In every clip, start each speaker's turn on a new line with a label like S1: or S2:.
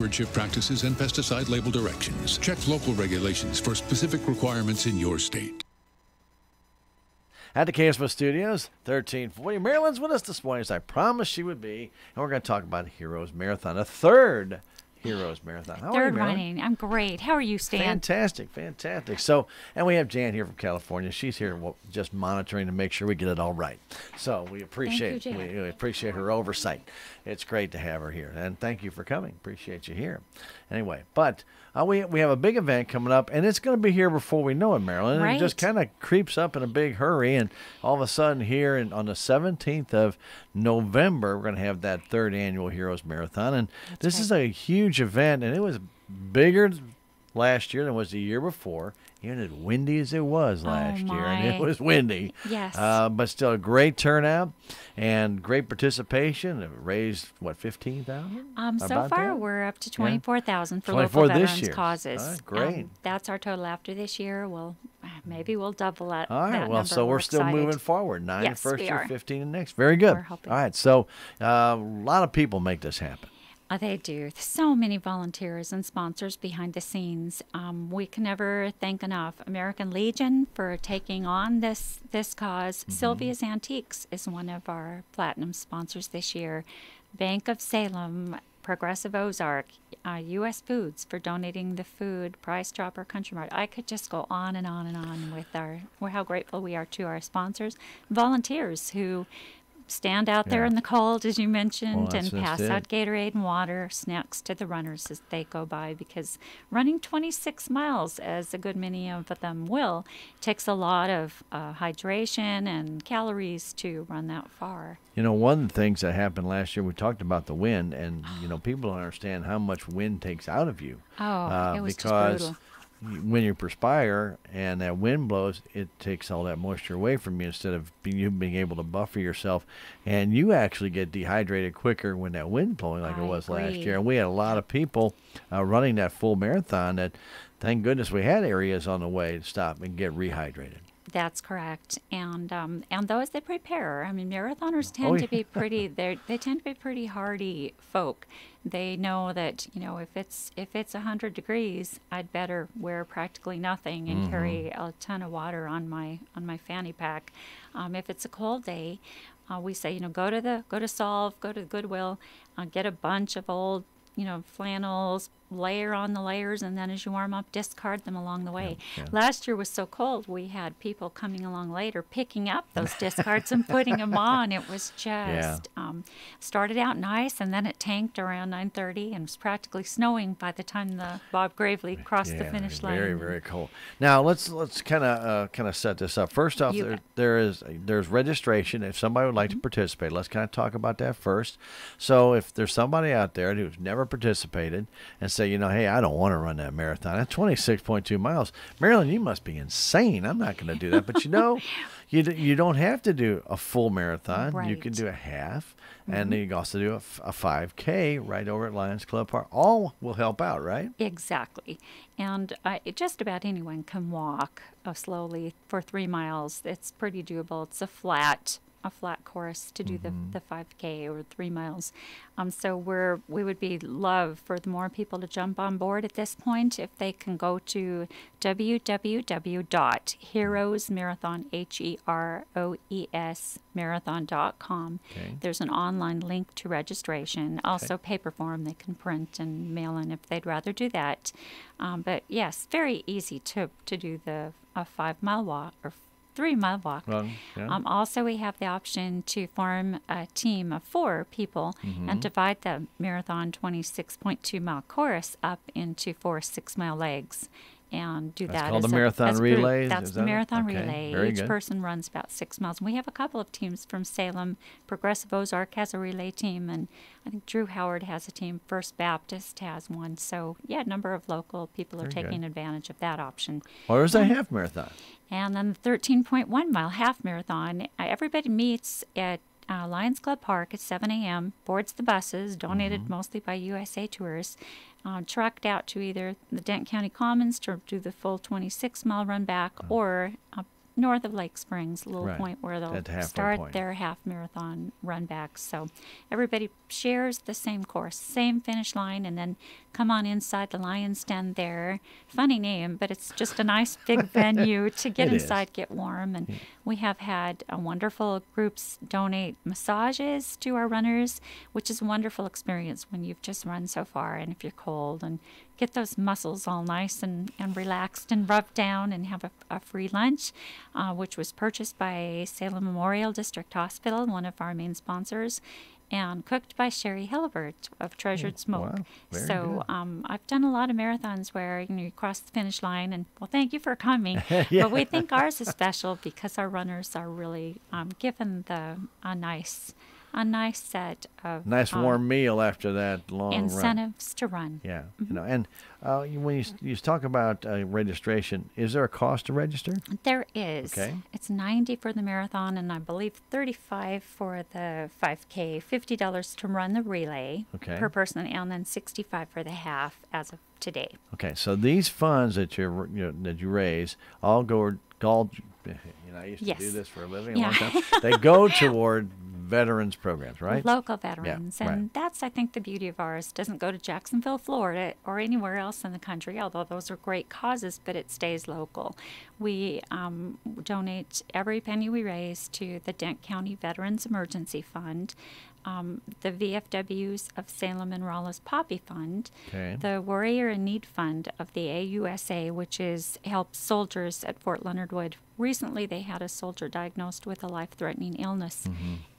S1: Stewardship practices and pesticide label directions. Check local regulations for specific requirements in your state.
S2: At the KSMO Studios, 1340. Marilyn's with us this morning, as I promised she would be. And we're going to talk about Heroes Marathon, a third Heroes Marathon. How are you,
S3: Third
S2: Marilyn?
S3: running. I'm great. How are you, Stan?
S2: Fantastic, fantastic. So, and we have Jan here from California. She's here just monitoring to make sure we get it all right. So we appreciate we appreciate her oversight. It's great to have her here, and thank you for coming. Appreciate you here. Anyway, but we have a big event coming up, and it's going to be here before we know it, Marilyn.
S3: Right.
S2: It just kind of creeps up in a big hurry, and all of a sudden here on the 17th of November, we're going to have that third annual Heroes Marathon, and this is a huge event, and it was bigger last year than it was the year before, even as windy as it was last year. And it was windy.
S3: Yes.
S2: But still a great turnout and great participation. It raised, what, $15,000?
S3: So far, we're up to $24,000 for
S2: 24
S3: local
S2: this
S3: veterans
S2: year.
S3: causes.
S2: Great.
S3: That's our total after this year. Maybe we'll double that.
S2: All right.
S3: That
S2: Well,
S3: number.
S2: so we're still
S3: excited.
S2: moving forward. 9
S3: Yes,
S2: the first
S3: we
S2: year,
S3: are.
S2: 15 the next. Very good.
S3: We're hoping.
S2: All right. So a lot of people make this happen.
S3: They do. So many volunteers and sponsors behind the scenes. We can never thank enough American Legion for taking on this cause. Sylvia's Antiques is one of our platinum sponsors this year. Bank of Salem, Progressive Ozark, U.S. Foods for donating the food, Price Chopper, Country Mart. I could just go on and on and on with how grateful we are to our sponsors, volunteers who stand out there in the cold, as you mentioned, and pass out Gatorade and water, snacks to the runners as they go by, because running 26 miles, as a good many of them will, takes a lot of hydration and calories to run that far.
S2: You know, one of the things that happened last year, we talked about the wind, and, people don't understand how much wind takes out of you.
S3: Oh, it was
S2: because
S3: just brutal.
S2: When you perspire and that wind blows, it takes all that moisture away from you instead of you being able to buffer yourself. And you actually get dehydrated quicker when that wind blowing like it was last year. And we had a lot of people running that full marathon that, thank goodness, we had areas on the way to stop and get rehydrated.
S3: That's correct, and those that prepare. I mean, marathoners tend to be pretty. They tend to be pretty hardy folk. They know that if it's 100 degrees, I'd better wear practically nothing and carry a ton of water on my fanny pack. If it's a cold day, we say go to Solve, go to Goodwill, get a bunch of old flannels, layer on the layers, and then as you warm up, discard them along the way. Yeah. Last year was so cold, we had people coming along later picking up those discards and putting them on. It was just started out nice, and then it tanked around 9:30 and was practically snowing by the time the Bob Gravely crossed the finish line.
S2: Very, very cold. Now let's kind of set this up. First off, there's registration if somebody would like to participate. Let's kind of talk about that first. So if there's somebody out there who's never participated and say, hey, I don't want to run that marathon. That's 26.2 miles. Marilyn, you must be insane. I'm not going to do that. But you don't have to do a full marathon.
S3: Right.
S2: You can do a half, and then you can also do a 5K right over at Lions Club Park. All will help out, right?
S3: Exactly. And just about anyone can walk slowly for 3 miles. It's pretty doable. It's a flat course to do the 5K or 3 miles. So we would be love for more people to jump on board at this point. If they can go to www.heroesmarathon, HEROES marathon.com. There's an online link to registration. Also paper form they can print and mail in if they'd rather do that. But yes, very easy to do a 5-mile walk or 3-mile walk. Also, we have the option to form a team of 4 people and divide the marathon 26.2-mile course up into 4 6-mile legs. And do
S2: That's
S3: that
S2: called
S3: as
S2: the marathon relay.
S3: That's the marathon relay.
S2: Very
S3: Each
S2: good.
S3: person runs about 6 miles. And we have a couple of teams from Salem. Progressive Ozark has a relay team, and I think Drew Howard has a team. First Baptist has one. So, a number of local people are taking advantage of that option.
S2: Or is that half marathon?
S3: And then the 13.1-mile half marathon. Everybody meets at Lions Club Park at 7 a.m., boards the buses, donated mostly by USA Tours, trucked out to either the Dent County Commons to do the full 26-mile run back, or north of Lake Springs, a little point where they'll start their half marathon run back. So everybody shares the same course, same finish line, and then come on inside the Lion's Den there. Funny name, but it's just a nice big venue to get inside, get warm. And we have had wonderful groups donate massages to our runners, which is a wonderful experience when you've just run so far and if you're cold, and get those muscles all nice and relaxed and rubbed down, and have a free lunch, which was purchased by Salem Memorial District Hospital, one of our main sponsors, and cooked by Sherry Hillibert of Treasured Smoke.
S2: Wow, very
S3: so
S2: good.
S3: I've done a lot of marathons where you cross the finish line, and well, thank you for coming.
S2: Yeah.
S3: But we think ours is special because our runners are really given a nice set of
S2: Nice warm meal after that long run.
S3: incentives to run.
S2: Yeah, and when you talk about registration, is there a cost to register?
S3: There is.
S2: Okay.
S3: It's $90 for the marathon, and I believe $35 for the 5K, $50 to run the relay per person, and then $65 for the half as of today.
S2: Okay, so these funds that that you raise all go. I used to do this for a living a long time. They go toward veterans programs, right?
S3: Local veterans.
S2: Yeah,
S3: and that's, I think, the beauty of ours. It doesn't go to Jacksonville, Florida, or anywhere else in the country, although those are great causes, but it stays local. We donate every penny we raise to the Dent County Veterans Emergency Fund, the VFWs of Salem and Rolla's Poppy Fund, the Warrior in Need Fund of the AUSA, which helps soldiers at Fort Leonard Wood. Recently, they had a soldier diagnosed with a life-threatening illness,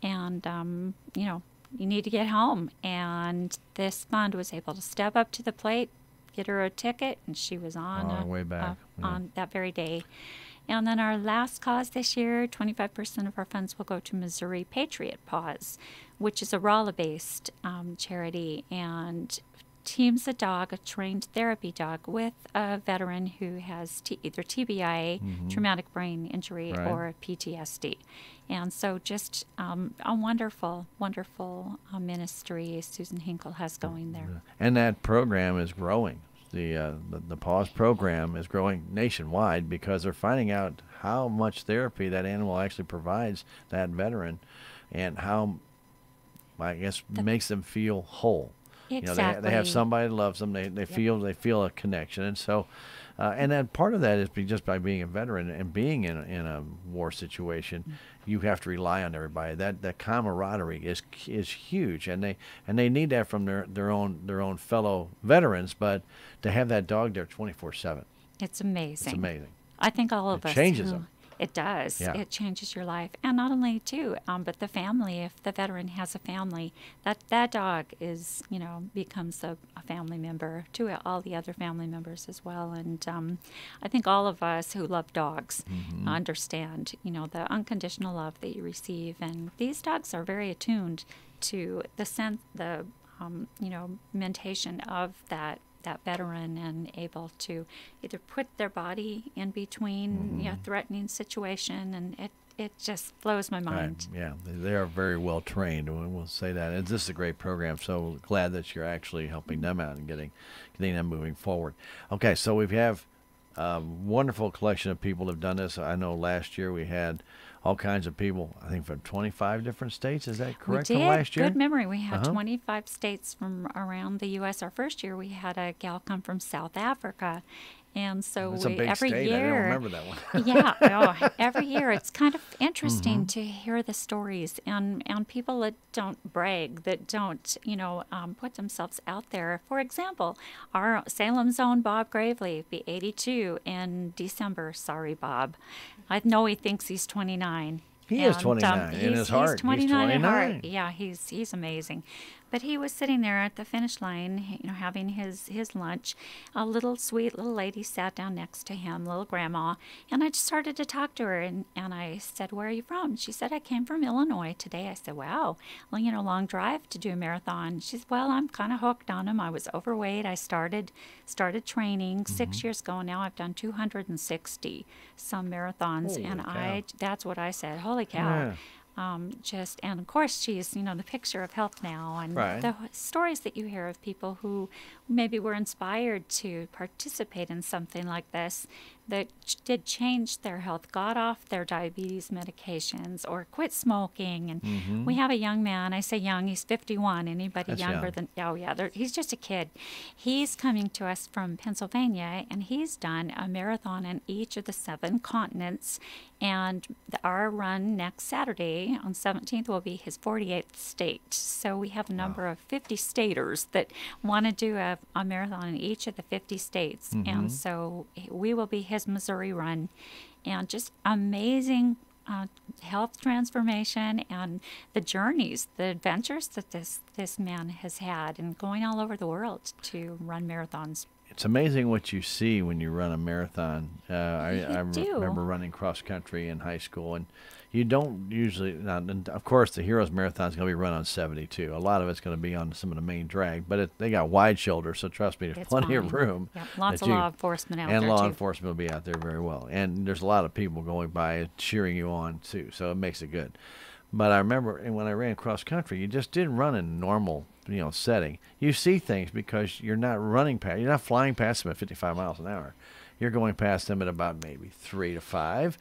S3: and you need to get home. And this fund was able to step up to the plate, get her a ticket, and she was on
S2: way back
S3: on that very day. And then our last cause this year, 25% of our funds will go to Missouri Patriot Paws, which is a Rolla-based charity, and teams a dog, a trained therapy dog, with a veteran who has either TBI, traumatic brain injury, or PTSD. And so just a wonderful, wonderful ministry Susan Hinkle has going there.
S2: And that program is growing. The PAWS program is growing nationwide because they're finding out how much therapy that animal actually provides that veteran, and how, I guess, makes them feel whole.
S3: Exactly.
S2: They have somebody that loves them. They feel a connection, and so and then part of that is just by being a veteran and being in a war situation, you have to rely on everybody. That camaraderie is huge, and they need that from their own fellow veterans. But to have that dog there 24/7,
S3: it's amazing.
S2: It's amazing.
S3: I think all of us
S2: changes them.
S3: It does.
S2: Yeah.
S3: It changes your life, and not only but the family. If the veteran has a family, that dog becomes a family member to all the other family members as well. And I think all of us who love dogs understand, the unconditional love that you receive. And these dogs are very attuned to the mentation of that veteran, and able to either put their body in between threatening situation, and it just blows my mind.
S2: Right. Yeah, they are very well trained, and we'll say that. And this is a great program, so glad that you're actually helping them out and getting them moving forward. Okay, so we have a wonderful collection of people that have done this. I know last year we had all kinds of people, I think from 25 different states. Is that correct?
S3: We did.
S2: From last year?
S3: Good memory. We had 25 states from around the U.S. Our first year, we had a gal come from South Africa. And so
S2: That's a big
S3: every
S2: state.
S3: year,
S2: I don't remember that one.
S3: yeah, every year it's kind of interesting to hear the stories, and people that don't brag, that don't put themselves out there. For example, our Salem's own Bob Gravely will be 82 in December. Sorry, Bob. I know he thinks he's 29.
S2: He is 29 in his heart.
S3: He's 29 in
S2: 29.
S3: heart. Yeah, he's amazing. But he was sitting there at the finish line, having his lunch. A little sweet little lady sat down next to him, little grandma, and I just started to talk to her, and I said, "Where are you from?" She said, "I came from Illinois today." I said, "Wow, well, long drive to do a marathon." She said, "Well, I'm kind of hooked on them. I was overweight. I started training 6 years ago, and now I've done 260 some marathons."
S2: Holy
S3: and
S2: cow.
S3: that's what I said. Holy cow.
S2: Yeah.
S3: And of course she's, the picture of health now, and
S2: Right.
S3: the stories that you hear of people who maybe were inspired to participate in something like this, that did change their health, got off their diabetes medications or quit smoking. And we have a young man, I say young, he's 51. Anybody
S2: That's
S3: younger
S2: young.
S3: than, oh yeah, he's just a kid. He's coming to us from Pennsylvania, and he's done a marathon in each of the 7 continents. And our run next Saturday on 17th will be his 48th state. So we have a number of 50 staters that want to do a marathon in each of the 50 states. And so we will be his Missouri run. And just amazing health transformation and the journeys, the adventures that this man has had, and going all over the world to run marathons.
S2: It's amazing what you see when you run a marathon. I
S3: do.
S2: remember running cross country in high school, and you don't usually. Now, and of course, the Heroes Marathon is going to be run on 72. A lot of it's going to be on some of the main drag, but they got wide shoulders, so trust me, there's
S3: It's
S2: plenty of
S3: fine.
S2: room.
S3: Yep. Lots of law enforcement out
S2: and
S3: there
S2: law
S3: too.
S2: enforcement will be out there very well, and there's a lot of people going by cheering you on too, so it makes it good. But I remember when I ran cross country, you just didn't run in normal, setting. You see things because you're not flying past them at 55 miles an hour. You're going past them at about maybe 3 to 5,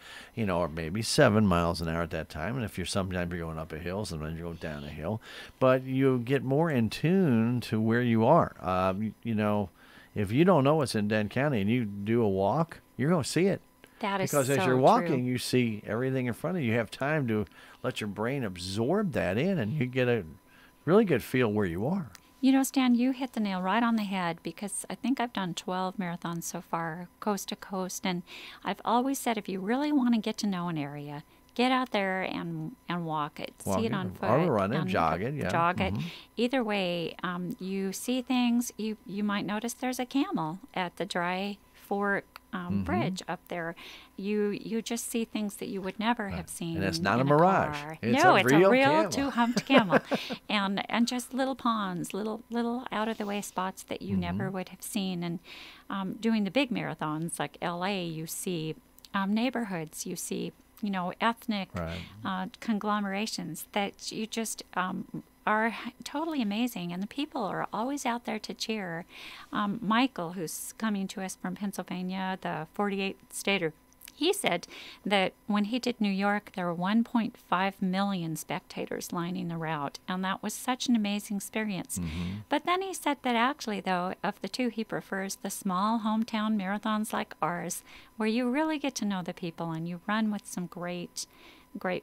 S2: or maybe 7 miles an hour at that time. And if sometimes you're going up a hill, sometimes you're going down a hill. But you get more in tune to where you are. If you don't know what's in Denton County and you do a walk, you're going to see it.
S3: That is
S2: Because as
S3: so
S2: you're walking,
S3: true.
S2: you see everything in front of you. You have time to let your brain absorb that in, and you get a really good feel where you are.
S3: Stan, you hit the nail right on the head, because I think I've done 12 marathons so far, coast to coast. And I've always said, if you really want to get to know an area, get out there and walk it. See it on foot.
S2: Or run it,
S3: and
S2: jog it, yeah.
S3: Jog it. Either way, you see things. You might notice there's a camel at the Dry Fork bridge up there. You just see things that you would never have seen.
S2: And it's not a
S3: in
S2: mirage.
S3: car.
S2: It's
S3: No,
S2: a
S3: it's
S2: real
S3: a real
S2: camel.
S3: 2-humped camel. and just little ponds, little out of the way spots that you never would have seen. And doing the big marathons like LA, you see neighborhoods, you see ethnic conglomerations that you just are totally amazing, and the people are always out there to cheer. Michael, who's coming to us from Pennsylvania, the 48th stater, he said that when he did New York, there were 1.5 million spectators lining the route, and that was such an amazing experience. But then he said that actually, though, of the two, he prefers the small hometown marathons like ours, where you really get to know the people and you run with some great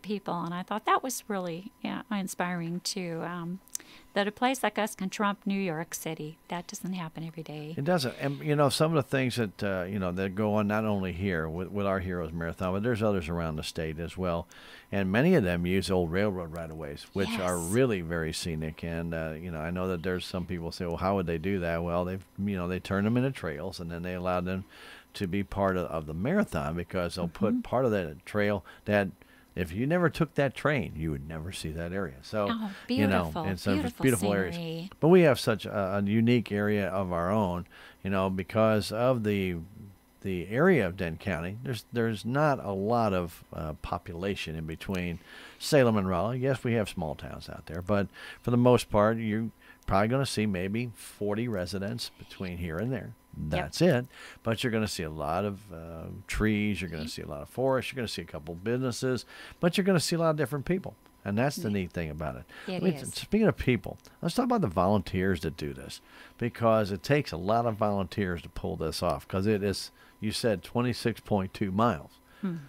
S3: people. And I thought that was really inspiring too, that a place like us can trump New York City. That doesn't happen every day.
S2: It doesn't. And some of the things that that go on not only here with our Heroes Marathon, but there's others around the state as well, and many of them use old railroad right-of-ways, which are really very scenic. And I know that there's some people say, well, how would they do that? Well, they turn them into trails, and then they allow them to be part of the marathon, because they'll put part of that trail that, if you never took that train, you would never see that area. So,
S3: beautiful,
S2: it's a beautiful areas.
S3: scenery.
S2: But we have such a unique area of our own, because of the area of Denton County. There's not a lot of population in between Salem and Raleigh. Yes, we have small towns out there, but for the most part, you're probably going to see maybe 40 residents between here and there. That's it. But you're going to see a lot of trees. You're going to see a lot of forests. You're going to see a couple businesses. But you're going to see a lot of different people. And that's the neat thing about it.
S3: It is.
S2: Speaking of people, let's talk about the volunteers that do this. Because it takes a lot of volunteers to pull this off. Because it is, you said, 26.2 miles.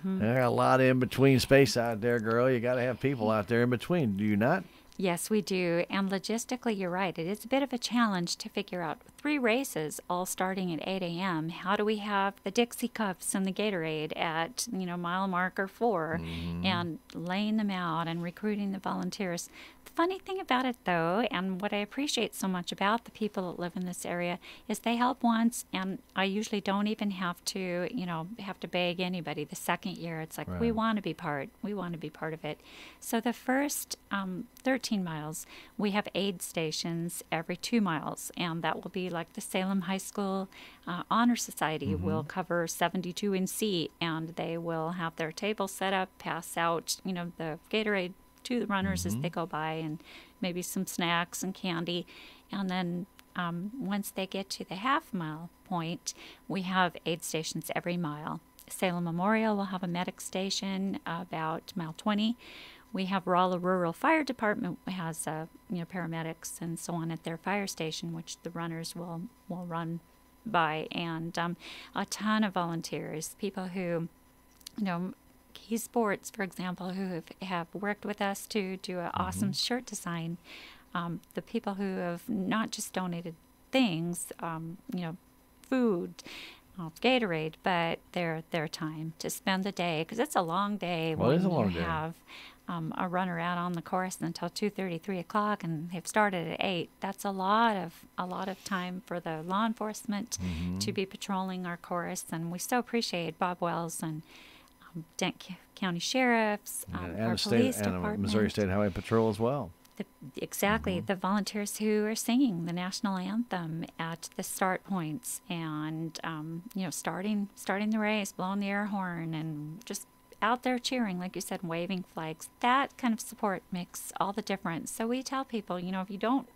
S2: There are a lot of in-between space out there, girl. You got to have people out there in between. Do you not?
S3: Yes, we do. And logistically, you're right. It is a bit of a challenge to figure out 3 races all starting at 8 a.m. How do we have the Dixie Cups and the Gatorade at, mile marker 4 and laying them out and recruiting the volunteers? The funny thing about it, though, and what I appreciate so much about the people that live in this area, is they help once, and I usually don't even have to, beg anybody. The second year, it's like, we want to be part of it. So the first 13 miles, we have aid stations every 2 miles, and that will be like the Salem High School Honor Society will cover 72 in C, and they will have their table set up, pass out, the Gatorade to the runners as they go by, and maybe some snacks and candy. And then once they get to the half-mile point, we have aid stations every mile. Salem Memorial will have a medic station about mile 20. We have Rolla Rural Fire Department has paramedics and so on at their fire station, which the runners will run by, and a ton of volunteers, people who, Key Sports, for example, who have worked with us to do an awesome shirt design. The people who have not just donated things, food, Gatorade, but their time to spend the day, because it's a long day when you have a runner out on the course until 2:30, 3 o'clock, and they've started at 8. That's a lot of time for the law enforcement to be patrolling our course, and we so appreciate Bob Wells and Dent County Sheriffs, our police department,
S2: and Missouri State Highway Patrol as well.
S3: The volunteers who are singing the national anthem at the start points, and starting the race, blowing the air horn, and just out there cheering, like you said, waving flags. That kind of support makes all the difference. So we tell people, if you don't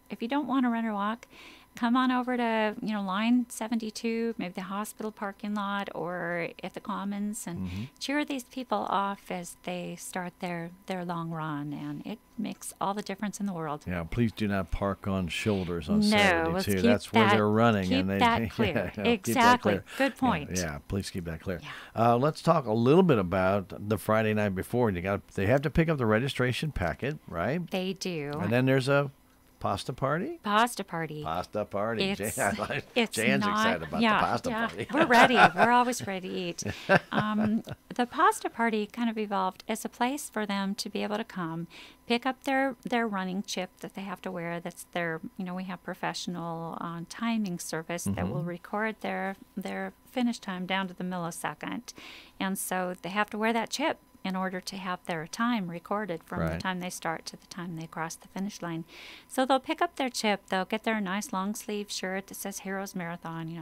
S3: want to run or walk, come on over to line 72, maybe the hospital parking lot, or at the Commons, and cheer these people off as they start their long run, and it makes all the difference in the world.
S2: Yeah, please do not park on shoulders on Saturday too. That's where they're running,
S3: keep
S2: and they
S3: that clear. Exactly.
S2: Keep that clear.
S3: Good point.
S2: Yeah, please keep that clear.
S3: Yeah.
S2: Let's talk a little bit about the Friday night before. They have to pick up the registration packet, right?
S3: They do.
S2: And then there's a Pasta party?
S3: Pasta party.
S2: Pasta party.
S3: It's
S2: Jan's excited about the pasta party.
S3: We're ready. We're always ready to eat. The pasta party kind of evolved as a place for them to be able to come, pick up their running chip that they have to wear. That's their, we have professional timing service that will record their finish time down to the millisecond. And so they have to wear that chip in order to have their time recorded from the time they start to the time they cross the finish line. So they'll pick up their chip, they'll get their nice long sleeve shirt that says Heroes Marathon.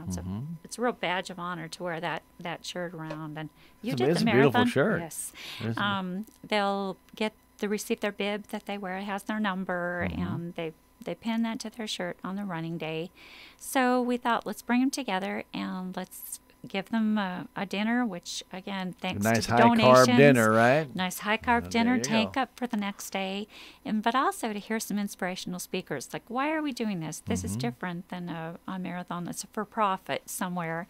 S3: It's a real badge of honor to wear that shirt around. And you did the marathon.
S2: It's a beautiful shirt.
S3: Yes. They'll receive their bib that they wear. It has their number, and they pin that to their shirt on the running day. So we thought, let's bring them together and let's give them a dinner, which, again, thanks to the donations.
S2: Nice high-carb dinner, right?
S3: Nice high-carb dinner, take up for the next day. But also to hear some inspirational speakers. Like, why are we doing this? This is different than a marathon that's for profit somewhere.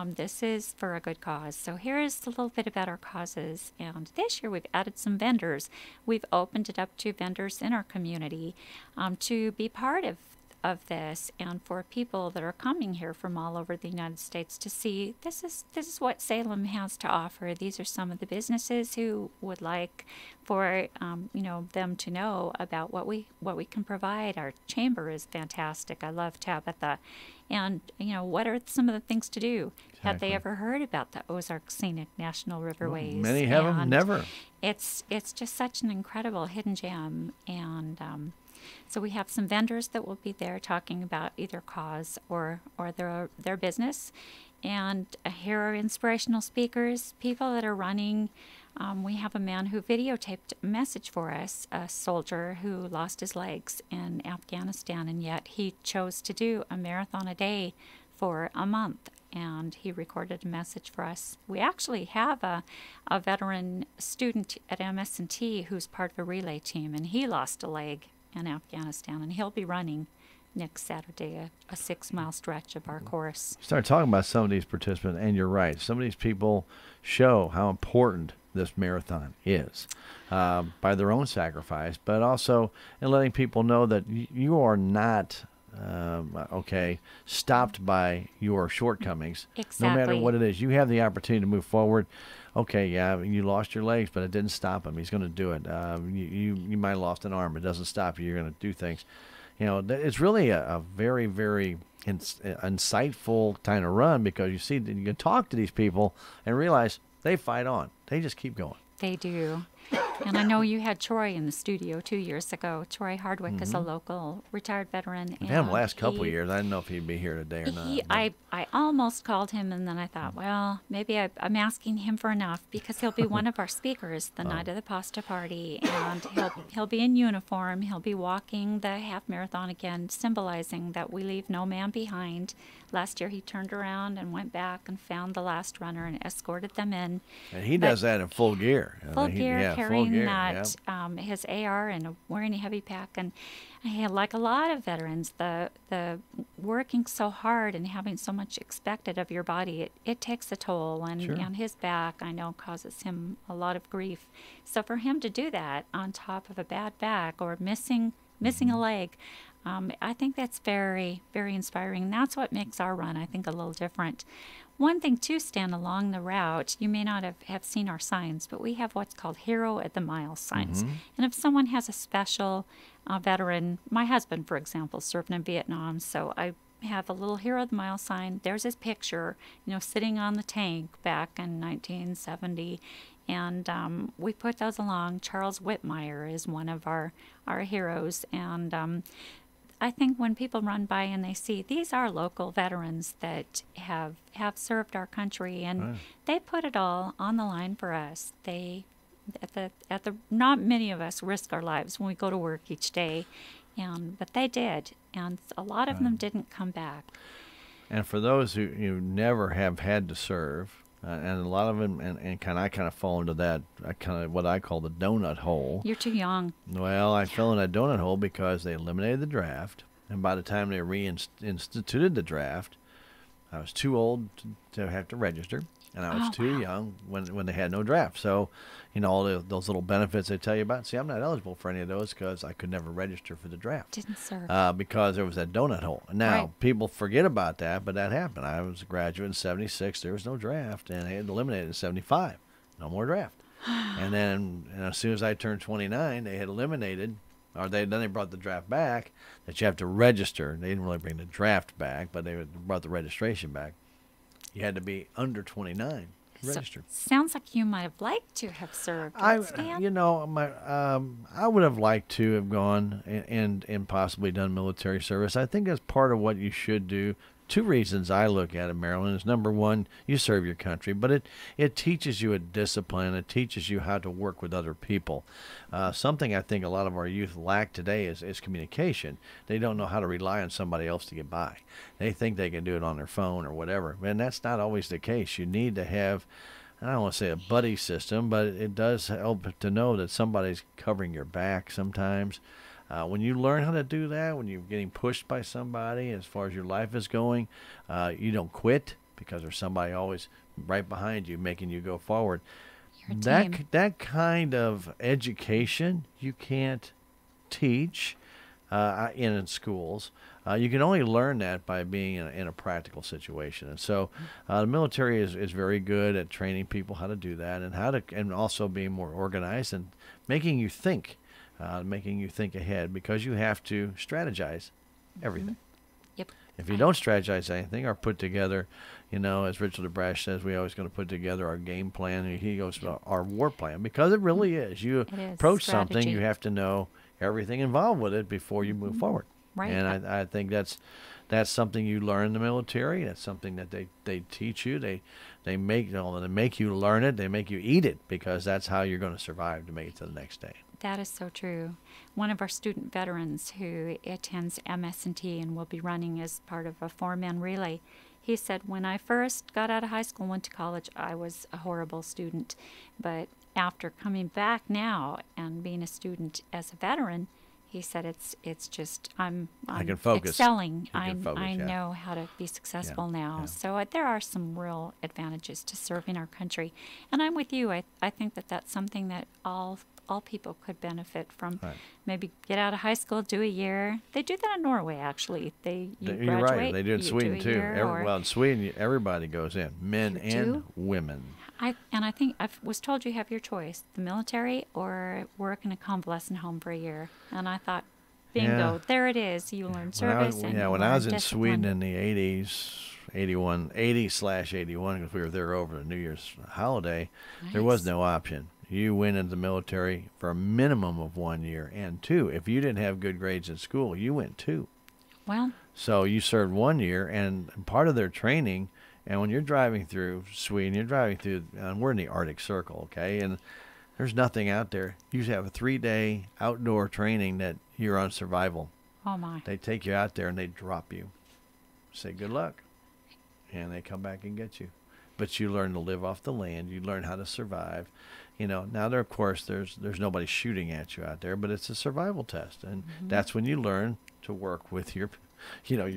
S3: This is for a good cause. So here's a little bit about our causes. And this year we've added some vendors. We've opened it up to vendors in our community to be part of this, and for people that are coming here from all over the United States to see this is what Salem has to offer. These are some of the businesses who would like for them to know about what we can provide. Our chamber is fantastic. I love Tabitha, and what are some of the things to do? Exactly. Have they ever heard about the Ozark Scenic National Riverways?
S2: Well, many have never.
S3: It's just such an incredible hidden gem, and so we have some vendors that will be there talking about either cause or their business. And here are inspirational speakers, people that are running. We have a man who videotaped a message for us, a soldier who lost his legs in Afghanistan, and yet he chose to do a marathon a day for a month. And he recorded a message for us. We actually have a veteran student at MS&T who's part of a relay team, and he lost a leg in Afghanistan, and he'll be running next Saturday a 6-mile stretch of our course.
S2: Start talking about some of these participants, and you're right. Some of these people show how important this marathon is by their own sacrifice, but also in letting people know that you are not stopped by your shortcomings.
S3: Exactly.
S2: No matter what it is, you have the opportunity to move forward. Okay, yeah, you lost your legs, but it didn't stop him. He's going to do it. You might have lost an arm. It doesn't stop you. You're going to do things. It's really a very, very insightful kind of run, because you can talk to these people and realize they fight on. They just keep going.
S3: They do. And I know you had Troy in the studio 2 years ago. Troy Hardwick is a local retired veteran.
S2: I've had him the last couple of years. I didn't know if he'd be here today or not.
S3: I almost called him, and then I thought, well, maybe I'm asking him for enough, because he'll be one of our speakers the night of the pasta party, and he'll be in uniform. He'll be walking the half marathon again, symbolizing that we leave no man behind. Last year he turned around and went back and found the last runner and escorted them in.
S2: And he does that in full gear.
S3: Carrying his AR and wearing a heavy pack. And like a lot of veterans, the working so hard and having so much expected of your body, it takes a toll. And, and his back, I know, causes him a lot of grief. So for him to do that on top of a bad back or missing a leg, I think that's very, very inspiring. And that's what makes our run, I think, a little different. One thing, too, Stan, along the route, you may not have seen our signs, but we have what's called Hero at the Mile signs. And if someone has a special veteran, my husband, for example, served in Vietnam, so I have a little Hero at the Mile sign. There's his picture, sitting on the tank back in 1970. And we put those along. Charles Whitmire is one of our heroes. And I think when people run by and they see these are local veterans that have served our country, and they put it all on the line for us. They not many of us risk our lives when we go to work each day, but they did, and a lot of them didn't come back.
S2: And for those who never have had to serve, and a lot of them, and I kind of fall into that kind of what I call the donut hole.
S3: You're too young.
S2: Well, I fell in that donut hole because they eliminated the draft, and by the time they reinstituted the draft, I was too old to have to register, and I was too young when they had no draft. So, all those little benefits they tell you about. See, I'm not eligible for any of those because I could never register for the draft.
S3: Didn't serve.
S2: Because there was that donut hole. Now, people forget about that, but that happened. I was a graduate in 76. There was no draft, and they had eliminated in 75. No more draft. And then as soon as I turned 29, they had eliminated, or then they brought the draft back, that you have to register. They didn't really bring the draft back, but they brought the registration back. You had to be under 29 to register.
S3: Sounds like you might have liked to have served. Stan?
S2: I would have liked to have gone and possibly done military service. I think that's part of what you should do. Two reasons I look at it, Marilyn, is number one, you serve your country, but it teaches you a discipline. It teaches you how to work with other people. Something I think a lot of our youth lack today is communication. They don't know how to rely on somebody else to get by. They think they can do it on their phone or whatever, and that's not always the case. You need to have, I don't want to say a buddy system, but it does help to know that somebody's covering your back sometimes. When you learn how to do that, when you're getting pushed by somebody as far as your life is going, you don't quit because there's somebody always right behind you making you go forward. That kind of education you can't teach in schools. You can only learn that by being in a practical situation. And so the military is very good at training people how to do that, and also being more organized and making you think ahead, because you have to strategize everything.
S3: Yep.
S2: If you don't strategize anything or put together, as Richard DeBrash says, we always going to put together our game plan. And he goes, our war plan, because it really is. You approach something, you have to know everything involved with it before you move forward.
S3: Right.
S2: And I think that's something you learn in the military. That's something that they teach you. They make you learn it. They make you eat it, because that's how you're going to survive to make it to the next day.
S3: That is so true. One of our student veterans who attends MS&T and will be running as part of a 4-man relay, he said, when I first got out of high school and went to college, I was a horrible student. But after coming back now and being a student as a veteran, he said it's just I'm
S2: can focus.
S3: Excelling. I know how to be successful now. Yeah. So there are some real advantages to serving our country. And I'm with you. I think that's something that all people could benefit from. Right. Maybe get out of high school, do a year. They do that in Norway, actually. You graduate.
S2: You're right. They do it in Sweden too. In Sweden, everybody goes in, men and women.
S3: I think I was told you have your choice: the military or work in a convalescent home for a year. And I thought, bingo, there it is. You learn service. When
S2: I was in Sweden in the 80/81, because we were there over the New Year's holiday, there was no option. you went into the military for a minimum of 1 year. And 2, if you didn't have good grades in school, you went 2.
S3: Well,
S2: so you served 1 year, and part of their training, and when you're driving through Sweden, you're driving through, we're in the Arctic Circle, okay, and there's nothing out there. You have a 3-day outdoor training that you're on survival.
S3: Oh, my.
S2: They take you out there and they drop you. Say good luck. And they come back and get you. But you learn to live off the land. You learn how to survive. Now there, of course, there's nobody shooting at you out there, but it's a survival test. And that's when you learn to work with your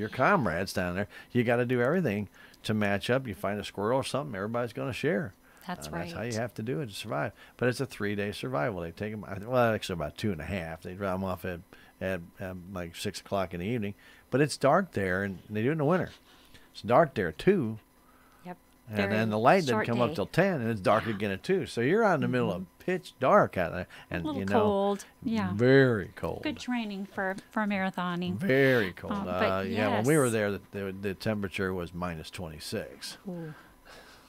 S2: comrades down there. You got to do everything to match up. You find a squirrel or something, everybody's going to share.
S3: That's right.
S2: That's how you have to do it to survive. But it's a 3-day survival. They take them, well, actually about 2.5. They drop them off at like 6 o'clock in the evening. But it's dark there, and they do it in the winter. It's dark there too.
S3: Yep.
S2: And then the light doesn't come up till 10, and it's dark again at 2. So you're out in the middle of pitch dark out there, and
S3: a little cold. Yeah.
S2: Very cold.
S3: Good training for marathoning.
S2: Very cold.
S3: But
S2: yeah, when we were there, the temperature was minus 26.
S3: Ooh.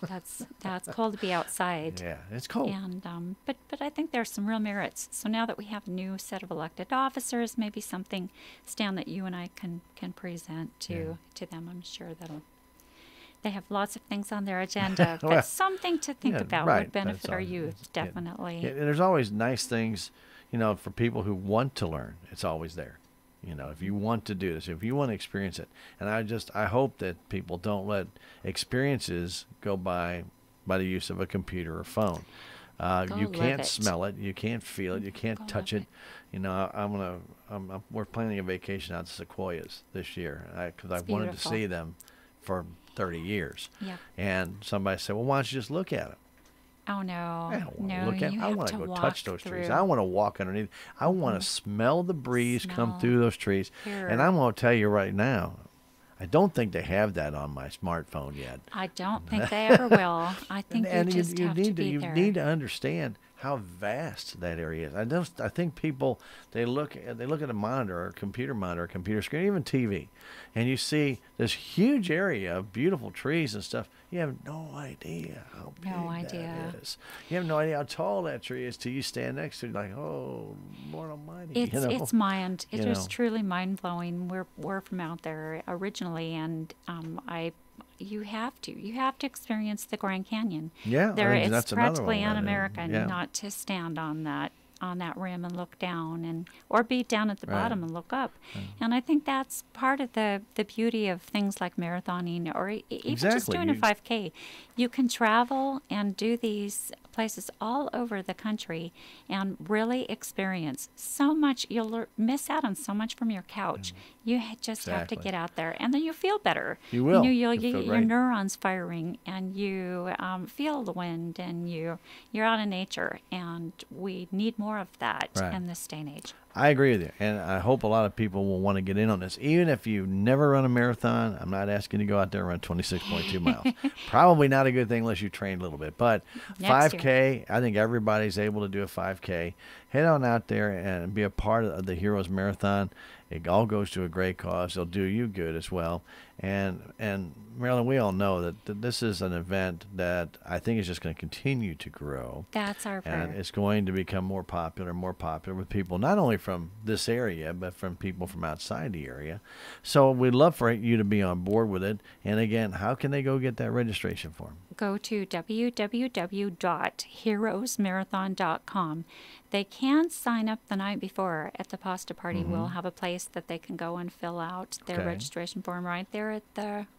S3: That's cold to be outside.
S2: Yeah, it's cold.
S3: And but I think there's some real merits. So now that we have a new set of elected officers, maybe something, Stan, that you and I can present to them. I'm sure they have lots of things on their agenda, but something to think about would benefit our youth, definitely.
S2: And there's always nice things, for people who want to learn. It's always there. If you want to do this, if you want to experience it. And I hope that people don't let experiences go by the use of a computer or phone. You can't smell it, you can't feel it, you can't touch it. We're planning a vacation out to Sequoias this year because I've wanted to see them for 30 years.
S3: Yeah.
S2: And somebody said, well, why don't you just look at them?
S3: Oh, no.
S2: I don't want
S3: no,
S2: to look at them. I want to go touch those trees. I want to walk underneath. I want to smell the breeze come through those trees. And I'm going to tell you right now, I don't think they have that on my smartphone yet.
S3: I don't think they ever will. I think you just have to be there.
S2: You need to understand how vast that area is. I think people, they look at a monitor, or a computer monitor, a computer screen, even TV, and you see this huge area of beautiful trees and stuff. You have no idea how big that is. You have no idea how tall that tree is till you stand next to it, like, oh, Lord Almighty.
S3: It is truly mind blowing. We're from out there originally, and you have to experience the Grand Canyon.
S2: Yeah,
S3: it's practically un-American not to stand on that rim and look down, or be down at the bottom and look up. And I think that's part of the beauty of things like marathoning, or even just doing a 5K. You can travel and do these places all over the country and really experience so much. You'll miss out on so much from your couch. You just have to get out there, and then you feel better.
S2: You will.
S3: You'll get your neurons firing, and you feel the wind, and you're out in nature, and we need more of that in this day and age.
S2: I agree with you, and I hope a lot of people will want to get in on this. Even if you've never run a marathon, I'm not asking you to go out there and run 26.2 miles. Probably not a good thing unless you train a little bit. But 5K, I think everybody's able to do a 5K. Head on out there and be a part of the Heroes Marathon. It all goes to a great cause. It'll do you good as well. And Marilyn, we all know that this is an event that I think is just going to continue to grow.
S3: That's our prayer.
S2: And it's going to become more popular with people, not only from this area, but from people from outside the area. So we'd love for you to be on board with it. And again, how can they go get that registration form?
S3: Go to www.heroesmarathon.com. They can sign up the night before at the pasta party. We'll have a place that they can go and fill out their registration form right there at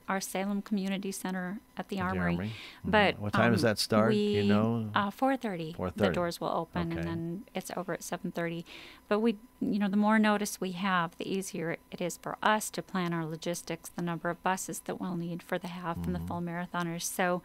S3: our Salem Community Center at the Armory. But
S2: what time does that start?
S3: 4:30.
S2: 4:30.
S3: The doors will open, and then it's over at 7:30. But the more notice we have, the easier it is for us to plan our logistics, the number of buses that we'll need for the half and the full marathoners. So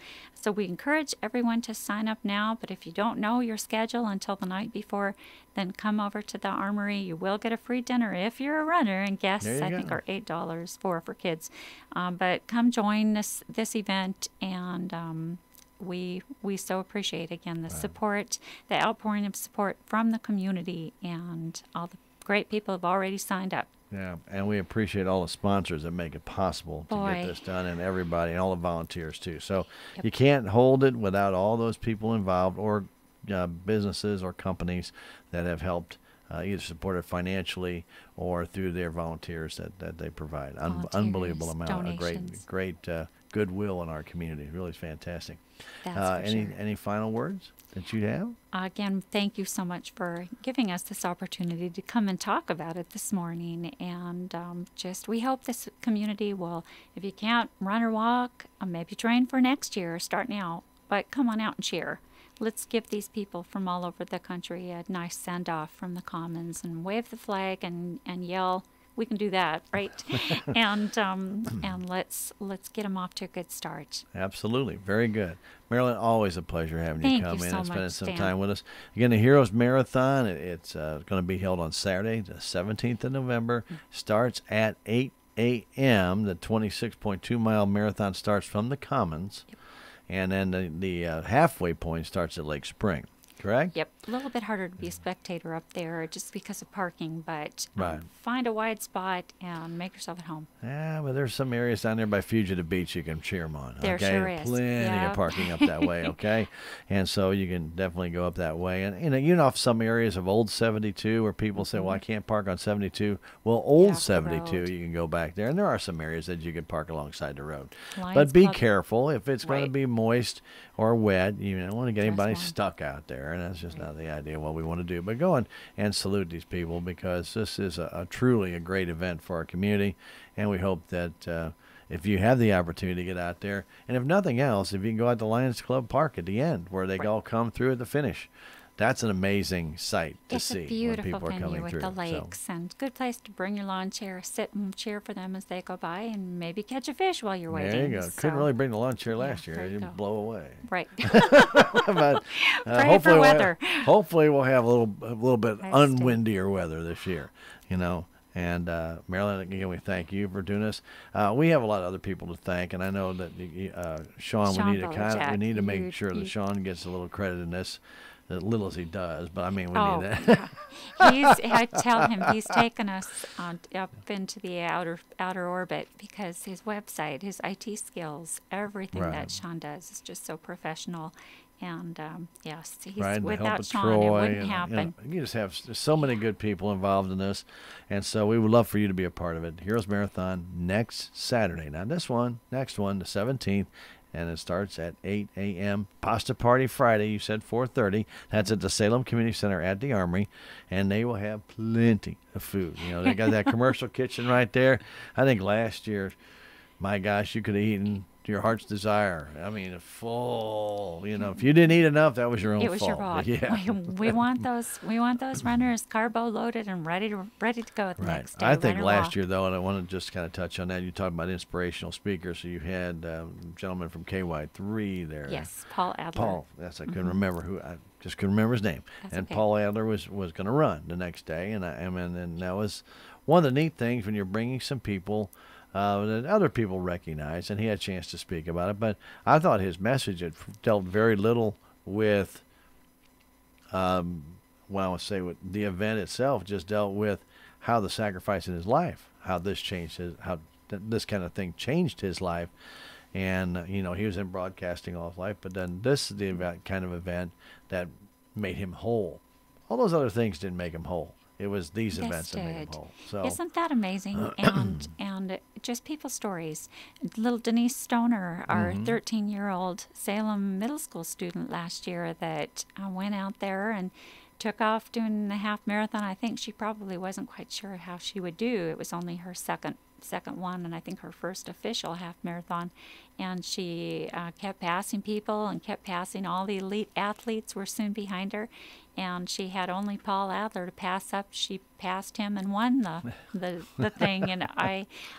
S3: we encourage everyone to sign up now. But if you don't know your schedule until the night before, then come over to the Armory. You will get a free dinner if you're a runner, and guests I think are $8 for kids. But come join this event, and we so appreciate again the support, the outpouring of support from the community, and all the great people have already signed up.
S2: Yeah, and we appreciate all the sponsors that make it possible to get this done, and everybody, and all the volunteers too. So you can't hold it without all those people involved, or businesses or companies that have helped either supported financially or through their volunteers that they provide. Unbelievable amount of great goodwill in our community. Really fantastic.
S3: That's for sure.
S2: Any final words that you have?
S3: Again, thank you so much for giving us this opportunity to come and talk about it this morning. And we hope this community will, if you can't run or walk, maybe train for next year, starting out, but come on out and cheer. Let's give these people from all over the country a nice send-off from the Commons and wave the flag and yell. We can do that, right? and let's get them off to a good start.
S2: Absolutely. Very good. Marilyn, always a pleasure having you come in and spending some
S3: Stan.
S2: time with us. Again, the Heroes Marathon, it's going to be held on Saturday, the 17th of November. Starts at 8 a.m. The 26.2-mile marathon starts from the Commons. Yep. And then the halfway point starts at Lake Spring, correct?
S3: Yep. A little bit harder to be a spectator up there just because of parking, but
S2: right.
S3: Find a wide spot and make yourself at home.
S2: Yeah, but there's some areas down there by Fugitive Beach you can cheer them on.
S3: There
S2: okay?
S3: sure is.
S2: Plenty of parking up that way, okay? And so you can definitely go up that way. And you know some areas of Old 72 where people say, well, I can't park on 72. Well, Old 72, you can go back there. And there are some areas that you can park alongside the road. But be careful. If it's going to be moist or wet, you don't want to get anybody stuck out there. And that's just not the idea of what we want to do. But go and salute these people because this is truly a great event for our community. And we hope that if you have the opportunity to get out there, and if nothing else, if you can go out to Lions Club Park at the end where they all come through at the finish. That's an amazing sight to see when people are coming through. It's a beautiful venue with the lakes and good place to bring your lawn chair, sit and cheer for them as they go by, and maybe catch a fish while you're waiting. There you go. Couldn't really bring the lawn chair last year. It'd blow away.
S3: Right.
S2: But
S3: pray for weather.
S2: Hopefully we'll have a little bit unwindier weather this year, you know. And Marilyn, again, we thank you for doing this. We have a lot of other people to thank, and I know that Sean, we need to make sure that Sean gets a little credit in this. As little as he does, but I mean, we need that.
S3: I tell him he's taken us up into the outer orbit because his website, his IT skills, everything that Sean does is just so professional. And yes, without Sean, it wouldn't happen.
S2: You just have so many good people involved in this, and so we would love for you to be a part of it. Heroes Marathon next Saturday, not this one, next one, the 17th. And it starts at 8 a.m. Pasta Party Friday, you said 4:30. That's at the Salem Community Center at the Armory. And they will have plenty of food. You know, they got that commercial kitchen right there. I think last year, my gosh, you could have eaten your heart's desire. I mean, full. You know, if you didn't eat enough, that was your own fault.
S3: It was your fault.
S2: Yeah.
S3: We want those runners carbo loaded and ready to go the next day.
S2: I think last year, though, and I want to just kind of touch on that. You talked about inspirational speakers. So you had a gentleman from KY3 there.
S3: Yes, Paul Adler.
S2: Paul. Yes, I couldn't remember who. I just couldn't remember his name.
S3: That's
S2: and
S3: okay.
S2: Paul Adler was going to run the next day, and that was one of the neat things when you're bringing some people that other people recognize, and he had a chance to speak about it. But I thought his message had dealt very little with, with the event itself, just dealt with how the sacrifice in his life, how this kind of thing changed his life. And, he was in broadcasting all his life, but then this is the kind of event that made him whole. All those other things didn't make him whole. It was these events that made him whole. So
S3: isn't that amazing? and just people's stories. Little Denise Stoner, our 13-year-old Salem middle school student last year that went out there and took off doing the half marathon. I think she probably wasn't quite sure how she would do. It was only her second one, and I think her first official half marathon. And she kept passing people and kept passing. All the elite athletes were soon behind her. And she had only Paul Adler to pass up. She passed him and won the thing. And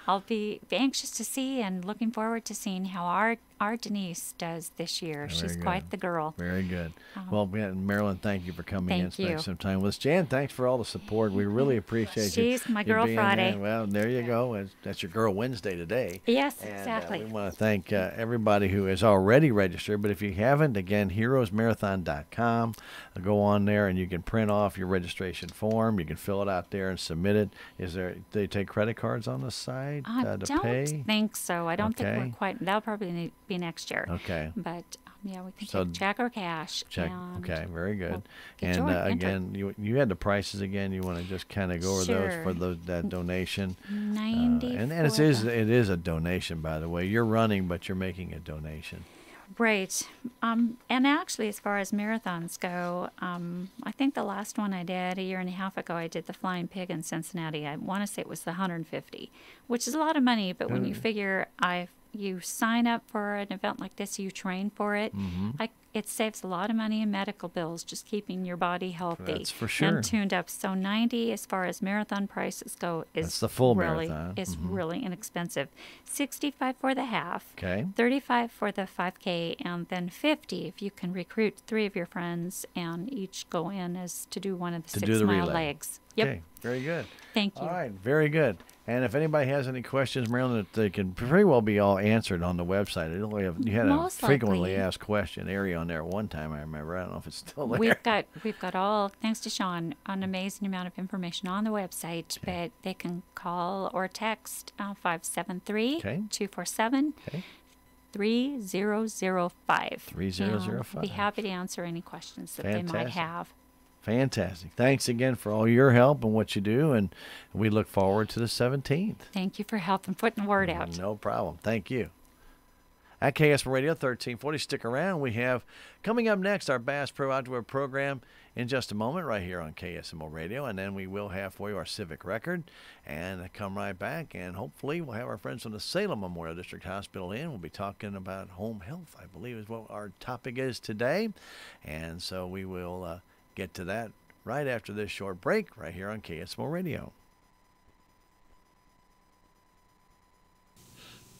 S3: I'll be anxious to see and looking forward to seeing how our Denise does this year. She's quite the girl.
S2: Very good. Well, Marilyn, thank you for coming in and spending some time with us. Jan, thanks for all the support. We really appreciate
S3: She's my Girl Friday.
S2: There. Well, there you go. That's your Girl Wednesday today.
S3: Yes,
S2: and,
S3: exactly.
S2: We want to thank everybody who has already registered. But if you haven't, again, heroesmarathon.com. Go on there and you can print off your registration form. You can fill it out there and submit it. Do they take credit cards on the site to pay?
S3: I don't think so. I don't think we're quite. That'll probably be next year.
S2: Okay.
S3: But Yeah, we can
S2: So
S3: take check or cash.
S2: check.
S3: And
S2: Okay, very good.
S3: we'll get
S2: And
S3: you entered.
S2: again, you had the prices again. You want to just kind of go over those
S3: Sure.
S2: for that donation.
S3: 90
S2: And
S3: for
S2: it is a donation, by the way. You're running, but you're making a donation.
S3: Right. And actually, as far as marathons go, I think the last one I did a year and a half ago, I did the Flying Pig in Cincinnati. I want to say it was the 150, which is a lot of money. But when you figure you sign up for an event like this, you train for it. It saves a lot of money in medical bills, just keeping your body healthy.
S2: That's for sure.
S3: And tuned up. So 90, as far as marathon prices go, is
S2: That's the full
S3: really,
S2: marathon.
S3: is really inexpensive. 65 for the half.
S2: Okay.
S3: 35 for the 5K, and then 50 if you can recruit 3 of your friends and each go in as to do one of the
S2: To
S3: 6
S2: do the
S3: mile
S2: relay.
S3: legs. Yep.
S2: Okay, very good.
S3: Thank you.
S2: All right, very good. And if anybody has any questions, Marilyn, that they can pretty well be all answered on the website. You had a
S3: Most
S2: frequently
S3: likely.
S2: asked question area on there at one time, I remember. I don't know if it's still there.
S3: We've got all, thanks to Sean, an amazing amount of information on the website, but they can call or text 573-247
S2: Okay.
S3: 3005.
S2: 3005.
S3: I'll be happy to answer any questions that they might
S2: Fantastic.
S3: have.
S2: Fantastic. Thanks again for all your help and what you do, and we look forward to the 17th.
S3: Thank you for helping putting the word out.
S2: No problem. Thank you. At KSMO Radio 1340, stick around. We have coming up next our Bass Pro Outdoor program in just a moment right here on KSMO Radio, and then we will have for you our Civic Record and come right back, and hopefully we'll have our friends from the Salem Memorial District Hospital in. We'll be talking about home health, I believe is what our topic is today, and so we will get to that right after this short break right here on KSMO Radio.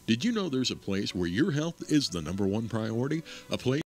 S1: Did you know there's a place where your health is the #1 priority? A place